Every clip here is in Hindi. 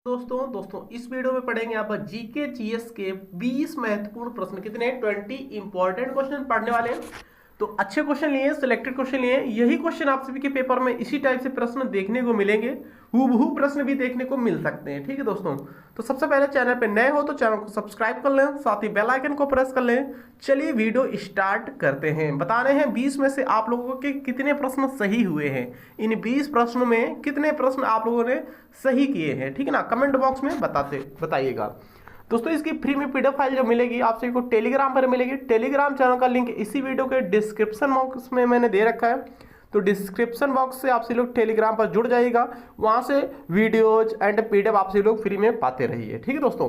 दोस्तों इस वीडियो में पढ़ेंगे आप जीके जीएस के 20 महत्वपूर्ण प्रश्न। कितने? 20 इंपॉर्टेंट क्वेश्चन पढ़ने वाले हैं। तो अच्छे क्वेश्चन लिए, सिलेक्टेड क्वेश्चन लिए। यही क्वेश्चन आप सभी के पेपर में इसी टाइप से प्रश्न देखने को मिलेंगे। हूबहू प्रश्न भी देखने को मिल सकते हैं। ठीक है दोस्तों, तो सबसे पहले चैनल पे नए हो तो चैनल को सब्सक्राइब कर लें, साथ ही बेल आइकन को प्रेस कर लें। चलिए वीडियो स्टार्ट करते हैं। बताने हैं 20 में से आप लोगों के कितने प्रश्न सही हुए हैं। इन 20 प्रश्नों में कितने प्रश्न आप लोगों ने सही किए हैं, ठीक है ना, कमेंट बॉक्स में बताइएगा। दोस्तों इसकी फ्री में पीडीएफ फाइल जो मिलेगी आप सभी को टेलीग्राम पर मिलेगी। टेलीग्राम चैनल का लिंक इसी वीडियो के डिस्क्रिप्शन बॉक्स में मैंने दे रखा है। तो डिस्क्रिप्शन बॉक्स से आप सभी लोग टेलीग्राम पर जुड़ जाइएगा, वहां से वीडियोज एंड पीडीएफ आप सभी लोग फ्री में पाते रहिए। ठीक है दोस्तों,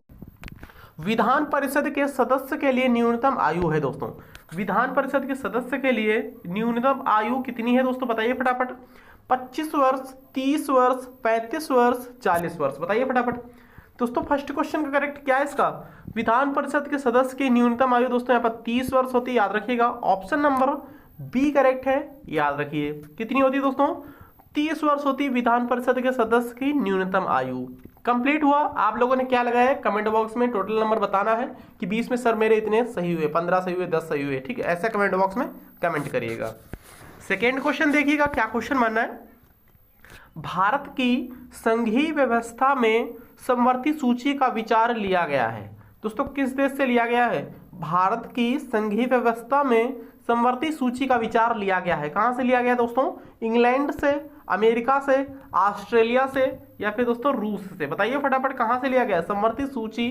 विधान परिषद के सदस्य के लिए न्यूनतम आयु है। दोस्तों विधान परिषद के सदस्य के लिए न्यूनतम आयु कितनी है दोस्तों, बताइए फटाफट। 25 वर्ष, 30 वर्ष, 35 वर्ष, 40 वर्ष, बताइए फटाफट। दोस्तों फर्स्ट क्वेश्चन का करेक्ट क्या है इसका? विधान परिषद के सदस्य की न्यूनतम आयु दोस्तों यहाँ पर 30 वर्ष होती है, याद रखिएगा। ऑप्शन नंबर बी करेक्ट है, याद रखिए। कितनी होती है दोस्तों? 30 वर्ष होती है विधान परिषद के सदस्य की न्यूनतम आयु। कंप्लीट हुआ। आप लोगों ने क्या लगाया है कमेंट बॉक्स में? टोटल नंबर बताना है कि 20 में सर मेरे इतने सही हुए, 15 सही हुए, 10 सही हुए। ठीक है, ऐसा कमेंट बॉक्स में कमेंट करिएगा। सेकेंड क्वेश्चन देखिएगा, क्या क्वेश्चन मानना है। भारत की संघीय व्यवस्था में समवर्ती सूची का विचार लिया गया है। दोस्तों किस देश से लिया गया है? भारत की संघीय व्यवस्था में समवर्ती सूची का विचार लिया गया है। कहां से लिया गया दोस्तों? इंग्लैंड से, अमेरिका से, ऑस्ट्रेलिया से, या फिर दोस्तों रूस से। बताइए फटाफट कहां से लिया गया समवर्ती सूची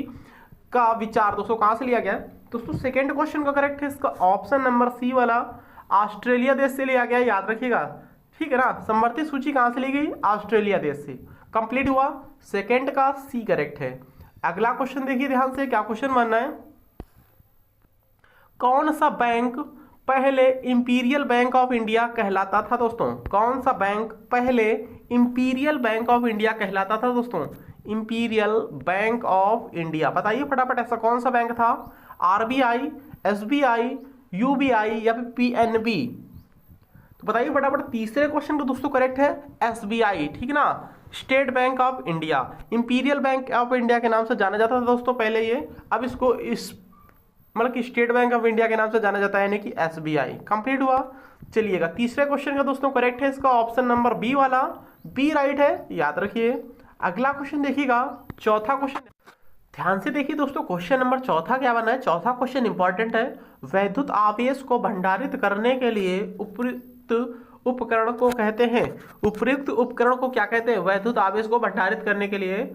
का विचार? दोस्तों कहां से लिया गया? दोस्तों सेकेंड क्वेश्चन का करेक्ट है इसका ऑप्शन नंबर सी वाला, ऑस्ट्रेलिया देश से लिया गया, याद रखिएगा। ठीक है ना, समवर्ती सूची कहां से ली गई? ऑस्ट्रेलिया देश से। कंप्लीट हुआ। सेकंड का सी करेक्ट है। अगला क्वेश्चन देखिए ध्यान से, क्या क्वेश्चन मानना है। कौन सा बैंक पहले इंपीरियल बैंक ऑफ इंडिया कहलाता था दोस्तों? कौन सा बैंक पहले इंपीरियल बैंक ऑफ इंडिया कहलाता था दोस्तों? इंपीरियल बैंक ऑफ इंडिया, बताइए फटाफट ऐसा कौन सा बैंक था? आरबीआई, एसबीआई, यूबीआई या फिर पीएनबी? तो बताइए फटाफट। तीसरे क्वेश्चन तो दोस्तों करेक्ट है एसबीआई, ठीक ना, state bank of India. Imperial bank of India के नाम से जाना जाता था दोस्तों पहले ये, अब इसको इस मतलब कि स्टेट बैंक ऑफ इंडिया के नाम से जाना जाता है, यानी कि एसबीआई। कंप्लीट हुआ। चलिएगा तीसरे क्वेश्चन का दोस्तों करेक्ट है इसका ऑप्शन नंबर बी वाला, बी राइट है, याद रखिए। अगला क्वेश्चन देखिएगा, चौथा क्वेश्चन ध्यान से देखिए दोस्तों। क्वेश्चन नंबर चौथा क्या बना है? चौथा क्वेश्चन इंपॉर्टेंट है। वैद्युत आवेश को भंडारित करने के लिए उपयुक्त उपकरण को कहते हैं। उपयुक्त उपकरण को क्या कहते हैं? वैद्युत आवेश को भंडारित करने के लिए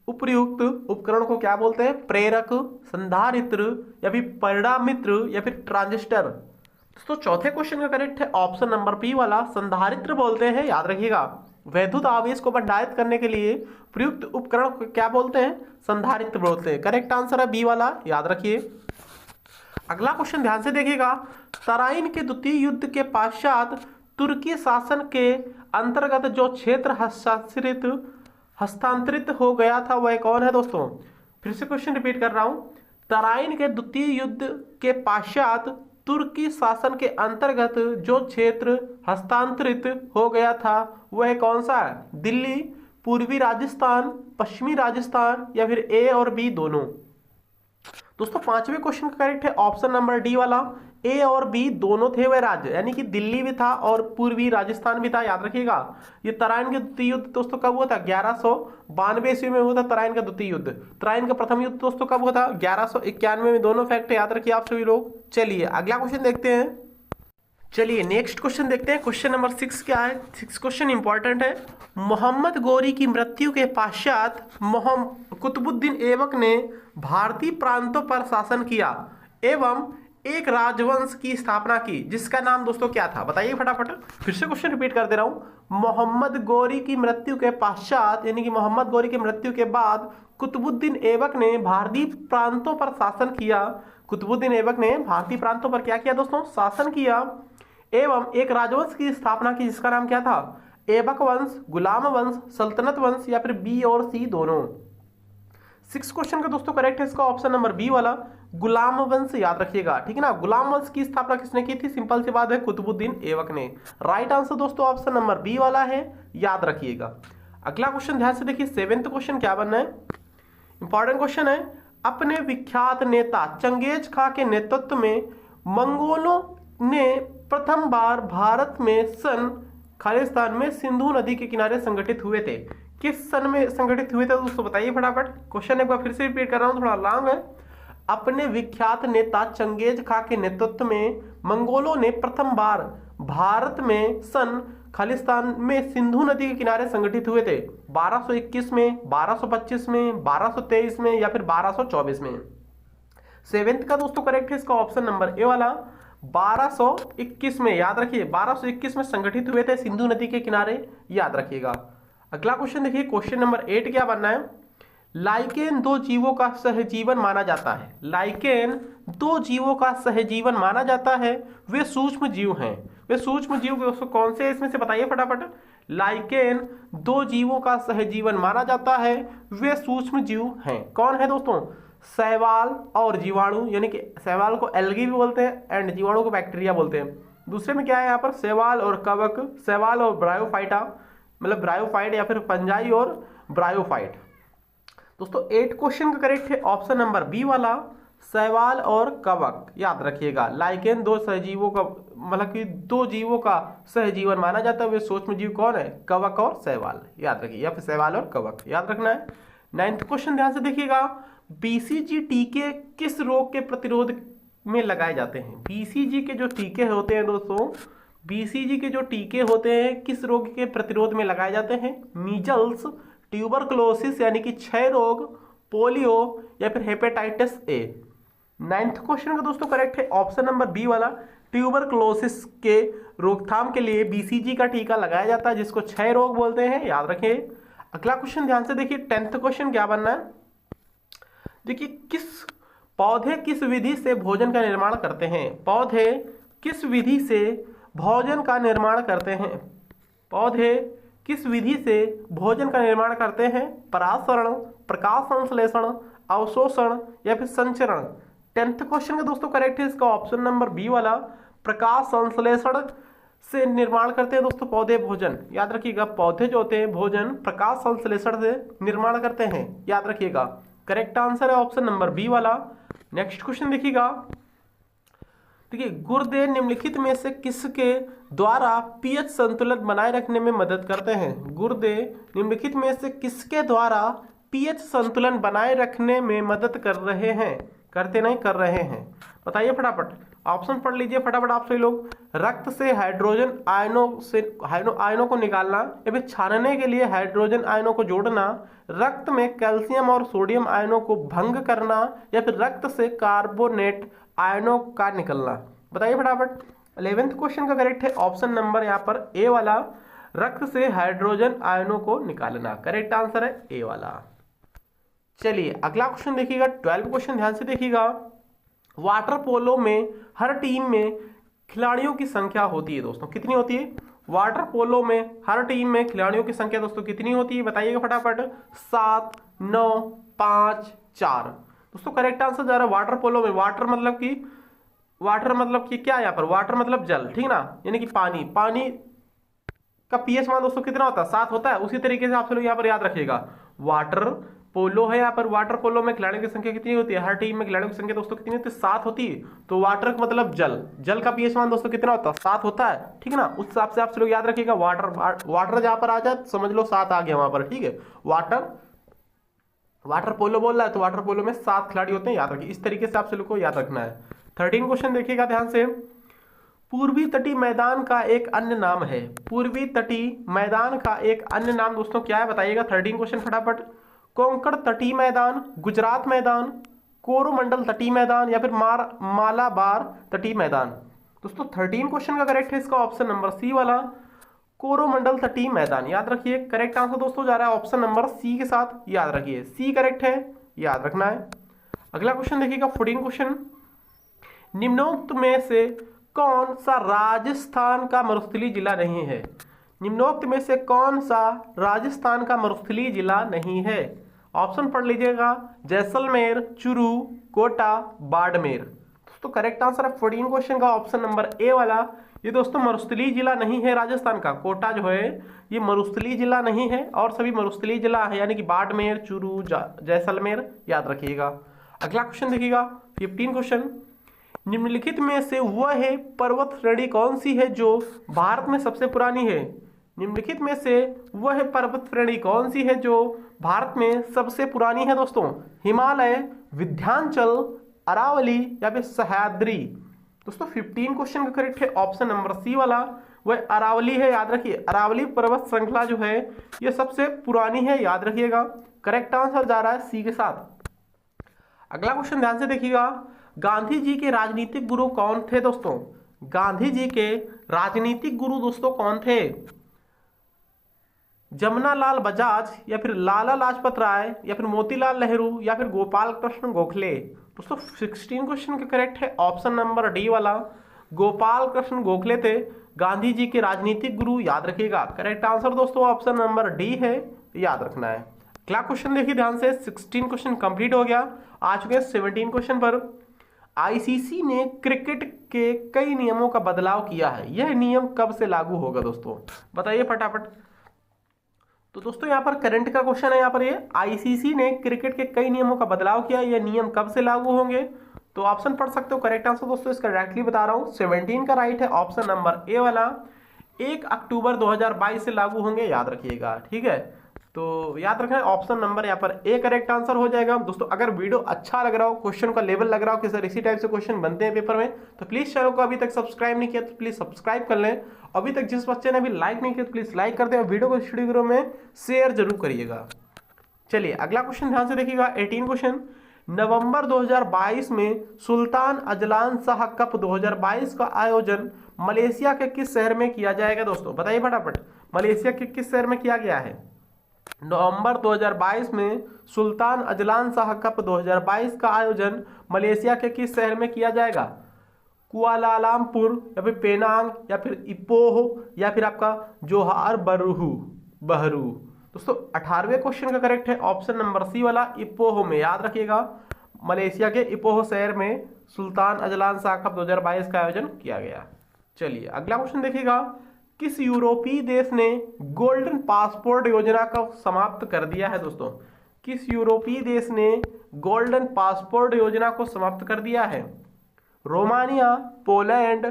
उपयुक्त उपकरण को क्या बोलते हैं? प्रेरक, संधारित्र या फिर परिणामित्र या फिर ट्रांजिस्टर। दोस्तों चौथे क्वेश्चन का करेक्ट है ऑप्शन नंबर बी वाला, संधारित्र बोलते हैं, याद रखिएगा। वैद्युत आवेश को भंडारित करने के लिए प्रयुक्त उपकरण को क्या बोलते हैं? संधारित्र बोलते हैं। करेक्ट आंसर है बी वाला, याद रखिए। अगला क्वेश्चन ध्यान से देखिएगा। तराइन के द्वितीय युद्ध के पश्चात तुर्की शासन के अंतर्गत जो क्षेत्र हस्तांतरित हो गया था वह कौन है दोस्तों? फिर से क्वेश्चन रिपीट कर रहा हूं। तराइन के द्वितीय युद्ध के पश्चात तुर्की शासन के अंतर्गत जो क्षेत्र हस्तांतरित हो गया था वह कौन सा है? दिल्ली, पूर्वी राजस्थान, पश्चिमी राजस्थान या फिर ए और बी दोनों? दोस्तों पांचवें क्वेश्चन का करेक्ट है ऑप्शन नंबर डी वाला, ए और बी दोनों थे वह राज्य, यानी कि दिल्ली भी था और पूर्वी राजस्थान भी था, याद रखिएगा। ये तराइन के द्वितीय युद्ध दोस्तों कब हुआ था? 1192 ईस्वी में हुआ था तराइन का द्वितीय युद्ध। तराइन का प्रथम युद्ध दोस्तों कब हुआ था? 1191 में। दोनों फैक्ट याद रखिए आप सभी लोग। चलिए अगला क्वेश्चन देखते हैं। चलिए नेक्स्ट क्वेश्चन देखते हैं। क्वेश्चन नंबर 6 क्या है? 6 क्वेश्चन इंपॉर्टेंट है। मोहम्मद गोरी की मृत्यु के पश्चात कुतुबुद्दीन ऐबक ने भारतीय प्रांतों पर शासन किया एवं एक राजवंश की स्थापना की, जिसका नाम दोस्तों क्या था? बताइए फटाफट। फिर से क्वेश्चन रिपीट कर दे रहा हूं। मोहम्मद गोरी की मृत्यु के पश्चात, यानी कि मोहम्मद गोरी की मृत्यु के बाद कुतुबुद्दीन ऐबक ने भारतीय प्रांतों पर शासन किया। कुतुबुद्दीन ऐबक ने भारतीय प्रांतों पर क्या किया दोस्तों? शासन किया एवं एक राजवंश की स्थापना की, जिसका नाम क्या था? ऐबक वंश, गुलाम वंश, सल्तनत वंश या फिर बी और सी दोनों? 6 क्वेश्चन का दोस्तों करेक्ट है इसका ऑप्शन नंबर बी वाला, गुलाम वंश, याद रखिएगा। ठीक है ना, गुलाम वंश की स्थापना किसने की थी? सिंपल सी बात है, कुतुबुद्दीन ऐबक ने। राइट आंसर दोस्तों ऑप्शन नंबर बी वाला है, याद रखिएगा। अगला क्वेश्चन ध्यान से देखिए। 7th क्वेश्चन क्या बनना है? इंपॉर्टेंट क्वेश्चन है। अपने विख्यात नेता चंगेज खां के नेतृत्व में मंगोलों ने प्रथम बार भारत में सन खालिस्तान में सिंधु नदी के किनारे संगठित हुए थे। किस सन में संगठित हुए थे दोस्तों बताइए फटाफट। क्वेश्चन एक बार फिर से रिपीट कर रहा हूं, थोड़ा लॉन्ग है। अपने विख्यात नेता चंगेज खां के नेतृत्व में मंगोलों ने प्रथम बार भारत में सन खालिस्तान में सिंधु नदी के किनारे संगठित हुए थे। 1221 में, 1225 में, 1223 में या फिर 1224 में। सेवेंथ का दोस्तों करेक्ट है इसका ऑप्शन नंबर ए वाला 1221 में। याद रखिए 1221 में संगठित हुए थे सिंधु नदी के किनारे, याद रखिएगा। अगला क्वेश्चन देखिए, क्वेश्चन नंबर 8 क्या बनना है। लाइकेन दो जीवों का सहजीवन माना जाता है। लाइकेन दो जीवों का सहजीवन माना जाता है, वे सूक्ष्म जीव हैं। वे सूक्ष्म जीव दोस्तों कौन से इसमें से बताइए फटाफट। लाइकेन दो जीवों का सहजीवन माना जाता है, वे सूक्ष्म जीव हैं। कौन है दोस्तों? शैवाल और जीवाणु, यानी कि शैवाल को एल्गी भी बोलते हैं एंड जीवाणु को बैक्टीरिया बोलते हैं। दूसरे में क्या है यहाँ पर? शैवाल और कवक, शैवाल और ब्रायोफाइटा, मतलब ब्रायोफाइट या फिर फंजाई और ब्रायोफाइट। दोस्तों 8 क्वेश्चन का करेक्ट है ऑप्शन नंबर बी वाला शैवाल और कवक, याद रखिएगा। लाइकेन दो सहजीवों का मतलब कि दो जीवों का सहजीवन माना जाता है, वे सूक्ष्म जीव कौन है? कवक और शैवाल, याद रखिए, या फिर शैवाल और कवक याद रखना है। 9th क्वेश्चन ध्यान से देखिएगा। बीसीजी टीके किस रोग के प्रतिरोध में लगाए जाते हैं? बीसीजी के जो टीके होते हैं दोस्तों, बीसीजी के जो टीके होते हैं किस रोग के प्रतिरोध में लगाए जाते हैं? मीजल्स, ट्यूबरकुलोसिस यानी कि क्षय रोग, पोलियो या फिर हेपेटाइटिस ए। 9th क्वेश्चन का दोस्तों करेक्ट है ऑप्शन नंबर बी वाला ट्यूबरकुलोसिस के रोकथाम के लिए बीसीजी का टीका लगाया जाता है, जिसको क्षय रोग बोलते हैं, याद रखिए। अगला क्वेश्चन ध्यान से देखिए, 10th क्वेश्चन क्या बनना है। देखिए पौधे किस विधि से भोजन का निर्माण करते हैं? पौधे किस विधि से भोजन का निर्माण करते हैं? पौधे किस विधि से भोजन का निर्माण करते हैं? परासरण, प्रकाश संश्लेषण, अवशोषण या फिर संचरण। 10th क्वेश्चन का दोस्तों करेक्ट है इसका ऑप्शन नंबर बी वाला प्रकाश संश्लेषण से निर्माण करते हैं दोस्तों पौधे भोजन, याद रखिएगा। पौधे जो होते हैं भोजन प्रकाश संश्लेषण से निर्माण करते हैं, याद रखिएगा। करेक्ट आंसर है ऑप्शन नंबर बी वाला। नेक्स्ट क्वेश्चन देखिएगा। देखिए गुर्दे निम्नलिखित में से किसके द्वारा पीएच संतुलन बनाए रखने में मदद करते हैं? गुर्दे निम्नलिखित में से किसके द्वारा पीएच संतुलन बनाए रखने में मदद कर रहे हैं? करते नहीं, कर रहे हैं, बताइए फटाफट। ऑप्शन पढ़ लीजिए फटाफट आप सभी लोग। रक्त से हाइड्रोजन आयनों को निकालना या फिर छानने के लिए हाइड्रोजन आयनों को जोड़ना, रक्त में कैल्शियम और सोडियम आयनों को भंग करना या फिर रक्त से कार्बोनेट आयनों का निकलना, बताइए फटाफट। 11th क्वेश्चन का करेक्ट है ऑप्शन नंबर यहाँ पर ए वाला रक्त से हाइड्रोजन आयनों को निकालना, करेक्ट आंसर है ए वाला। चलिए अगला क्वेश्चन देखिएगा, 12 क्वेश्चन ध्यान से देखिएगा। वाटर पोलो में हर टीम में खिलाड़ियों की संख्या होती है दोस्तों, कितनी होती है? वाटर पोलो में हर टीम में खिलाड़ियों की संख्या दोस्तों कितनी होती है, बताइएगा फटाफट। 7, 9, 5, 4। दोस्तों करेक्ट आंसर जा रहा है वाटर पोलो में। वाटर मतलब कि क्या है यहाँ पर? वाटर मतलब जल, ठीक ना, यानी कि पानी। पानी का पीएच मान दोस्तों कितना होता है? 7 होता है। उसी तरीके से आप लोग यहाँ पर याद रखिएगा, वाटर पोलो है यहाँ पर। वाटर पोलो में खिलाड़ियों की संख्या कितनी होती है? हर टीम में खिलाड़ियों की संख्या दोस्तों कितनी होती है? 7 होती है। तो वाटर मतलब जल, जल का पीएच मान दोस्तों कितना होता है? 7 होता है, ठीक है ना। उस हिसाब से आप लोग याद रखिएगा। वाटर जहां पर आ जाए समझ लो 7 आ गया वहां पर, ठीक है। वाटर पोलो बोल रहा है तो वाटर पोलो में 7 खिलाड़ी होते हैं, याद रखिए। इस तरीके से आप लोग को याद रखना है। 13 क्वेश्चन देखिएगा ध्यान से। पूर्वी तटीय मैदान का एक अन्य नाम है। पूर्वी तटीय मैदान का एक अन्य नाम दोस्तों क्या है, बताइएगा। 13 क्वेश्चन फटाफट। कोंकण तटीय मैदान, गुजरात मैदान, कोरोमंडल तटीय मैदान या फिर मालाबार तटीय मैदान। दोस्तों 13 क्वेश्चन का करेक्ट है इसका ऑप्शन नंबर सी वाला कोरोमंडल तटीय मैदान, याद रखिए। करेक्ट आंसर दोस्तों जा रहा है ऑप्शन नंबर सी के साथ, याद रखिए। सी करेक्ट है, याद रखना है। अगला क्वेश्चन देखिएगा 14 क्वेश्चन। निम्नोक्त में से कौन सा राजस्थान का मरुस्थलीय जिला नहीं है? निम्नोक्त में से कौन सा राजस्थान का मरुस्थलीय जिला नहीं है? ऑप्शन पढ़ लीजिएगा। जैसलमेर, चुरू, कोटा, बाड़मेर। दोस्तों करेक्ट आंसर है 14 क्वेश्चन का ऑप्शन नंबर ए वाला ये दोस्तों मरुस्थली जिला नहीं है राजस्थान का। कोटा जो है ये मरुस्थली जिला नहीं है, और सभी मरुस्थली जिला है, यानी कि बाड़मेर, चूरू, जैसलमेर, याद रखिएगा। अगला क्वेश्चन देखिएगा 15 क्वेश्चन। निम्नलिखित में से वह है पर्वत श्रेणी कौन सी है जो भारत में सबसे पुरानी है? निम्नलिखित में से वह पर्वत श्रेणी कौन सी है जो भारत में सबसे पुरानी है दोस्तों? हिमालय, विंध्याचल, अरावली या फिर सह्याद्री? दोस्तों 15 क्वेश्चन का करेक्ट है ऑप्शन नंबर सी वाला, वह अरावली है। याद रखिए अरावली पर्वत श्रृंखला जो है यह सबसे पुरानी है, याद रखिएगा। करेक्ट आंसर जा रहा है सी के साथ। अगला क्वेश्चन ध्यान से देखिएगा। गांधी जी के राजनीतिक गुरु कौन थे दोस्तों? गांधी जी के राजनीतिक गुरु दोस्तों कौन थे? जमनालाल बजाज या फिर लाला लाजपत राय या फिर मोतीलाल नेहरू या फिर गोपाल कृष्ण गोखले? दोस्तों 16 क्वेश्चन का करेक्ट है ऑप्शन नंबर डी वाला, गोपाल कृष्ण गोखले थे गांधी जी के राजनीतिक गुरु, याद रखिएगा। करेक्ट आंसर दोस्तों ऑप्शन नंबर डी है, याद रखना है। अगला क्वेश्चन देखिए ध्यान से। 16 क्वेश्चन कंप्लीट हो गया, आ चुके हैं 17 क्वेश्चन पर। आईसीसी ने क्रिकेट के कई नियमों का बदलाव किया है, यह नियम कब से लागू होगा दोस्तों? बताइए फटाफट। तो दोस्तों यहाँ पर करंट का क्वेश्चन है। यहाँ पर ये आईसीसी ने क्रिकेट के कई नियमों का बदलाव किया, ये नियम कब से लागू होंगे? तो ऑप्शन पढ़ सकते हो। करेक्ट आंसर दोस्तों इसका डायरेक्टली बता रहा हूँ, 17 का राइट है ऑप्शन नंबर ए वाला। 1 अक्टूबर 2022 से लागू होंगे, याद रखिएगा। ठीक है, तो याद रखना है ऑप्शन नंबर यहाँ पर ए करेक्ट आंसर हो जाएगा। दोस्तों अगर वीडियो अच्छा लग रहा हो, क्वेश्चन का लेवल लग रहा हो कि सर इसी टाइप से क्वेश्चन बनते हैं पेपर में, तो प्लीज चैनल को अभी तक सब्सक्राइब नहीं किया तो प्लीज सब्सक्राइब कर लें। अभी तक जिस बच्चे ने अभी लाइक नहीं किया तो प्लीज लाइक कर दें और वीडियो को स्टूडियो में शेयर जरूर करिएगा। चलिए अगला क्वेश्चन ध्यान से देखिएगा। 18 क्वेश्चन। नवंबर 2022 में सुल्तान अजलान शाह कप 2022 का आयोजन मलेशिया के किस शहर में किया जाएगा दोस्तों? बताइए फटाफट, मलेशिया के किस शहर में किया गया है? नवंबर 2022 में सुल्तान अजलान शाह कप 2022 का आयोजन मलेशिया के किस शहर में किया जाएगा? कुआलालंपुर या फिर पेनांग या फिर इपोह या फिर आपका जोहार बहरू? दोस्तों 18वें क्वेश्चन का करेक्ट है ऑप्शन नंबर सी वाला, इपोह में, याद रखिएगा। मलेशिया के इपोह शहर में सुल्तान अजलान शाह कप 2022 का आयोजन किया गया। चलिए अगला क्वेश्चन देखिएगा। किस यूरोपीय देश ने गोल्डन पासपोर्ट योजना को समाप्त कर दिया है दोस्तों? किस यूरोपीय देश ने गोल्डन पासपोर्ट योजना को समाप्त कर दिया है? रोमानिया, पोलैंड,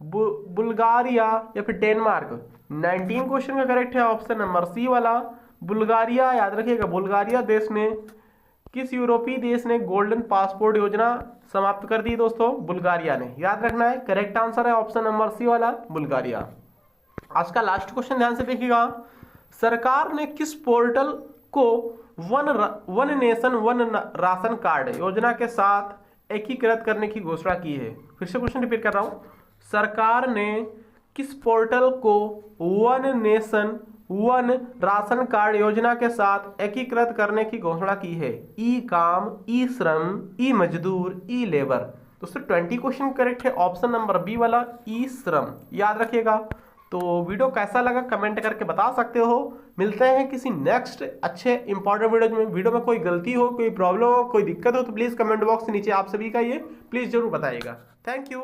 बुल्गारिया या फिर डेनमार्क? 19 क्वेश्चन का करेक्ट है ऑप्शन नंबर सी वाला, बुल्गारिया, याद रखिएगा। बुल्गारिया देश ने, किस यूरोपीय देश ने गोल्डन पासपोर्ट योजना समाप्त कर दी दोस्तों? बुल्गारिया ने, याद रखना है। करेक्ट आंसर है ऑप्शन नंबर सी वाला, बुल्गारिया। आज का लास्ट क्वेश्चन ध्यान से देखिएगा। सरकार ने किस पोर्टल को one nation one ration card योजना के साथ एकीकृत करने की घोषणा की है? फिर से क्वेश्चन रिपीट कर रहा हूं। सरकार ने किस पोर्टल को one nation one ration card योजना के साथ एकीकृत करने की घोषणा की है? ई काम, ई श्रम, ई मजदूर, ई लेबर? दोस्तों 20 क्वेश्चन करेक्ट है ऑप्शन नंबर बी वाला, ई श्रम, याद रखिएगा। तो वीडियो कैसा लगा कमेंट करके बता सकते हो। मिलते हैं किसी नेक्स्ट अच्छे इंपॉर्टेंट वीडियो में। वीडियो में कोई गलती हो, कोई प्रॉब्लम हो, कोई दिक्कत हो तो प्लीज कमेंट बॉक्स के नीचे आप सभी का ये प्लीज जरूर बताइएगा। Thank you.